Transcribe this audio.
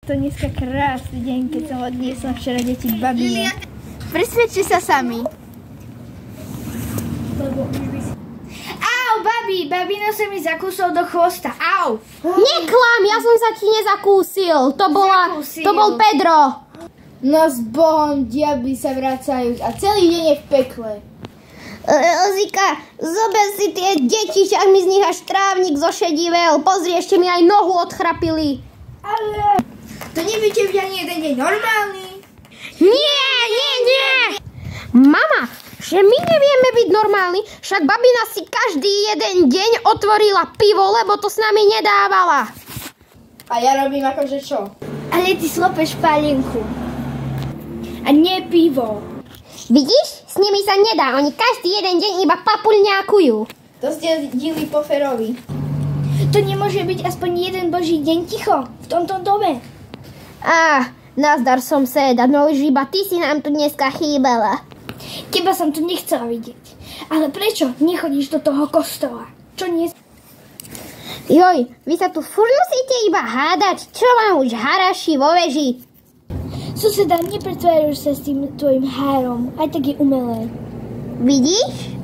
To dneska krásny deň, keď som odniesla včera deti k babine. Presvedčte sa sami. Au, babino sa mi zakúsol do chvosta. Au! Neklam, ja som sa ti nezakúsil. To bol Pedro. No s Bohom, diabli sa vracajú a celý deň je v pekle. Zika, zober si tie deti, však mi z nich až trávnik zošedivel. Pozri, ešte mi aj nohu odchrapili. Ale to neviete byť ani jeden deň normálny? Nie! Mama, že my nevieme byť normálni, však babina si každý jeden deň otvorila pivo, lebo to s nami nedávala. A ja robím akože čo? Ale ty slopeš palinku. A nie pivo. Vidíš? S nimi sa nedá, oni každý jeden deň iba papuľňákujú. To ste dili po Ferovi. To nemôže byť aspoň jeden boží deň ticho v tomto dome. Nazdar som seda, no už iba ty si nám tu dneska chýbala. Teba som tu nechcela vidieť. Ale prečo nechodíš do toho kostola? Čo nie? Joj, vy sa tu furt musíte iba hádať, čo vám už haraši vo veži. Suseda, nepretváruj sa s tým tvojim három, aj tak je umelé. Vidíš?